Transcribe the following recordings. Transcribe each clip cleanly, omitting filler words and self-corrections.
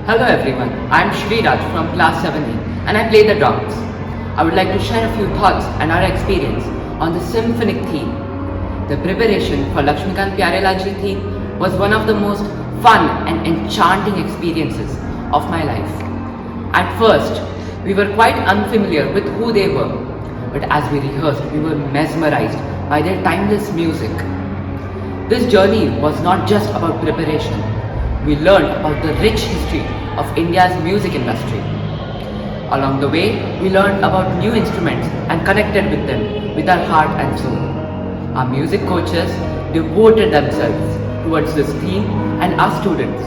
Hello everyone, I am Shri Raj from class 7A and I play the drums. I would like to share a few thoughts and our experience on the symphonic theme. The preparation for Lakshmikant Pyarelal ji theme was one of the most fun and enchanting experiences of my life. At first, we were quite unfamiliar with who they were, but as we rehearsed, we were mesmerized by their timeless music. This journey was not just about preparation. We learned about the rich history of India's music industry. Along the way, we learned about new instruments and connected with them with our heart and soul. Our music coaches devoted themselves towards this theme, and our students,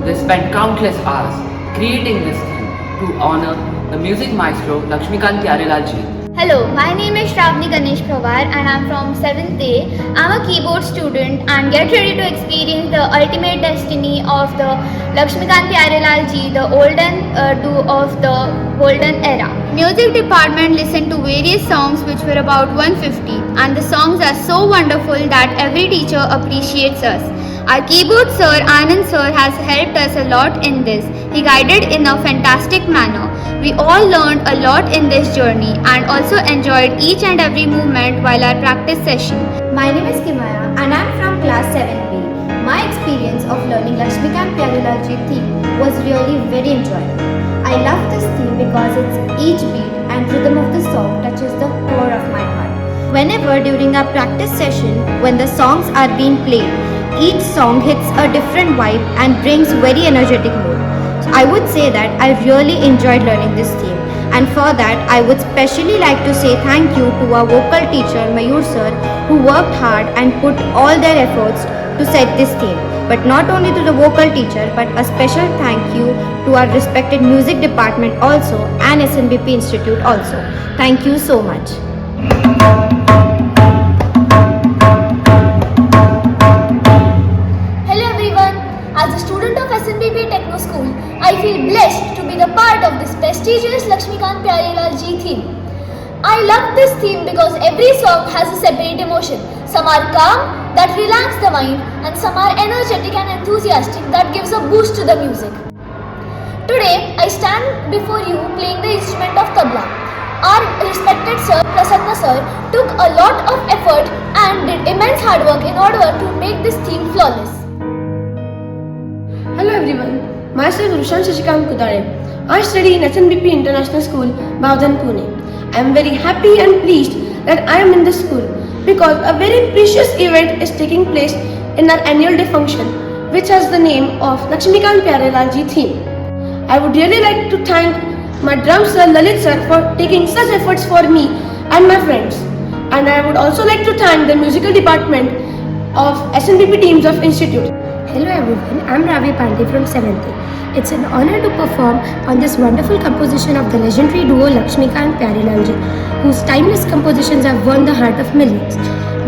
they spent countless hours creating this theme to honor the music maestro Lakshmikant Pyarelal ji. Hello, my name is Shravani Ganesh Pawar and I'm from 7th A. I'm a keyboard student and get ready to experience the ultimate destiny of the Lakshmikant Pyarelal ji, the olden of the golden era. Music department listened to various songs which were about 150 and the songs are so wonderful that every teacher appreciates us. Our keyboard sir Anand sir has helped us a lot in this. He guided in a fantastic manner. We all learned a lot in this journey and also enjoyed each and every movement while our practice session. My name is Kimaya and I am from class 7B. My experience of learning Lakshmikant Pyarelal ji theme was really very enjoyable. I love this theme because each beat and rhythm of the song touches the core of my heart. Whenever during our practice session, when the songs are being played, each song hits a different vibe and brings very energetic mood. So I would say that I really enjoyed learning this theme, and for that I would specially like to say thank you to our vocal teacher Mayur sir, who worked hard and put all their efforts to set this theme. But not only to the vocal teacher, but a special thank you to our respected music department also and SNBP Institute also. Thank you so much. As a student of SNBP Techno School, I feel blessed to be the part of this prestigious Lakshmikant Pyarelal ji theme. I love this theme because every song has a separate emotion. Some are calm, that relax the mind, and some are energetic and enthusiastic, that gives a boost to the music. Today, I stand before you playing the instrument of tabla. Our respected sir, Prasanna sir, took a lot of effort and did immense hard work in order to make this theme flawless. Hello everyone, myself Rushan Shashikant Kudare. I study in SNBP International School, Bhavdan, Pune. I am very happy and pleased that I am in this school because a very precious event is taking place in our annual day function, which has the name of Lakshmikant Pyarelal ji theme. I would really like to thank my drum sir Lalit sir for taking such efforts for me and my friends. And I would also like to thank the musical department of SNBP teams of Institute. Hello everyone, I am Ravi Pandey from 7th A. It's an honor to perform on this wonderful composition of the legendary duo Lakshmikant Pyarelal ji, whose timeless compositions have won the heart of millions.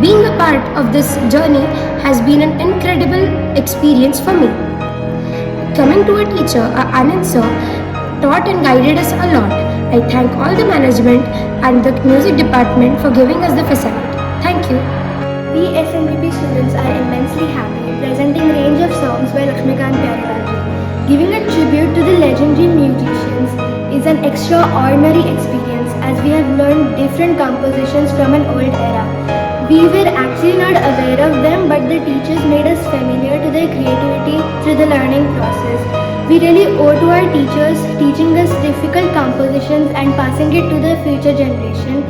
Being a part of this journey has been an incredible experience for me. Coming to a teacher, Anand sir, taught and guided us a lot. I thank all the management and the music department for giving us the facility. Thank you. We SNBP students are immensely happy presenting range of songs by Lakshmikant Pyarelal ji. Giving a tribute to the legendary musicians is an extraordinary experience as we have learned different compositions from an old era. We were actually not aware of them, but the teachers made us familiar to their creativity through the learning process. We really owe to our teachers teaching us difficult compositions and passing it to the future generation.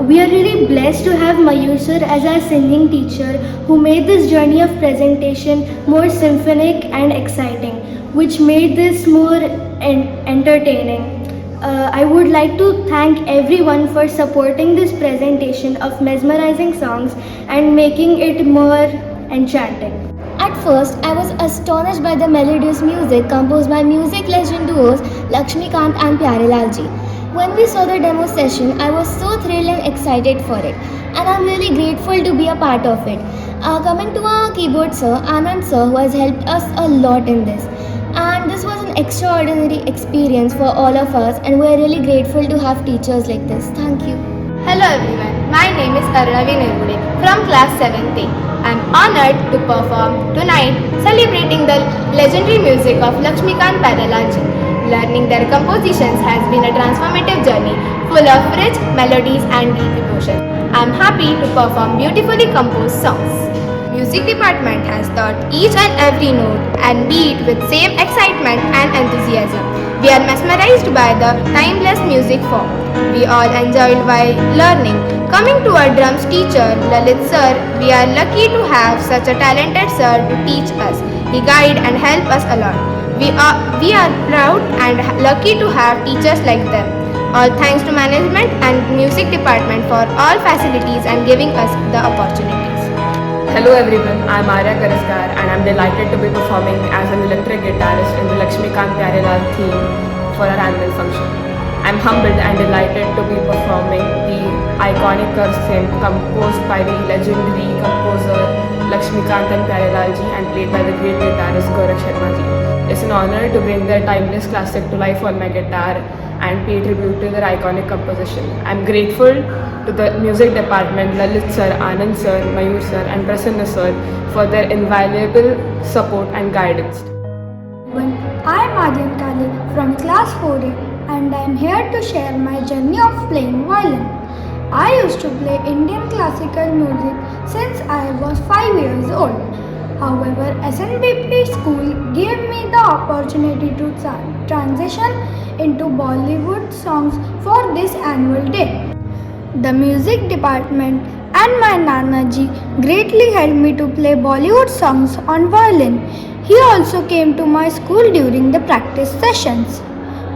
We are really blessed to have Mayur sir as our singing teacher, who made this journey of presentation more symphonic and exciting, which made this more entertaining. I would like to thank everyone for supporting this presentation of mesmerizing songs and making it more enchanting. At first, I was astonished by the melodious music composed by music legend duos Lakshmikant and Pyarelal ji. When we saw the demo session, I was so thrilled and excited for it, and I'm really grateful to be a part of it. Coming to our keyboard sir, Anand sir, who has helped us a lot in this. And this was an extraordinary experience for all of us, and we're really grateful to have teachers like this. Thank you. Hello everyone, my name is Arnavi Nerude from class 7th A. I am honored to perform tonight celebrating the legendary music of Lakshmikant Pyaralaji. Learning their compositions has been a transformative journey full of rich melodies and deep emotion. I am happy to perform beautifully composed songs. Music department has taught each and every note and beat with same excitement and enthusiasm. We are mesmerized by the timeless music form. We all enjoyed while learning. Coming to our drums teacher, Lalit sir, we are lucky to have such a talented sir to teach us. He guide and help us a lot. We are proud and lucky to have teachers like them. All thanks to management and music department for all facilities and giving us the opportunities. Hello everyone, I am Arya Karaskar and I am delighted to be performing as an electric guitarist in the Lakshmikant Pyarelal theme for our annual function. I am humbled and delighted to be performing the iconic Curse theme composed by the legendary composer Lakshmikant Pyarelal and played by the great guitarist Gorakh Sharma ji. It's an honor to bring their timeless classic to life on my guitar and pay tribute to their iconic composition. I am grateful to the music department, Lalit sir, Anand sir, Mayur sir and Prasanna sir for their invaluable support and guidance. I am Adyan Kale from class 4A and I am here to share my journey of playing violin. I used to play Indian classical music since I was 5 years old. However, SNBP school gave me the opportunity to transition into Bollywood songs for this annual day. The music department and my Nanaji greatly helped me to play Bollywood songs on violin. He also came to my school during the practice sessions.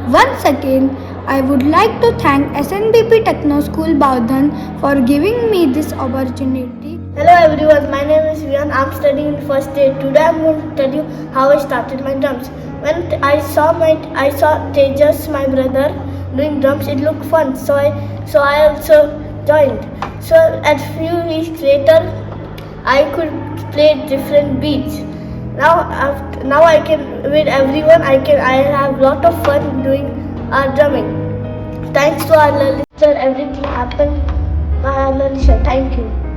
Once again, I would like to thank SNBP Techno School Bowdhan for giving me this opportunity. Hello everyone, my name is Vian. I'm studying in first year. Today I'm going to tell you how I started my drums. When I saw Tejas, my brother, doing drums, it looked fun. So I also joined. So at few weeks later, I could play different beats. Now I can with everyone. I have lot of fun doing our drumming. Thanks to our Lalit sir, everything happened by our Lalit sir. Thank you.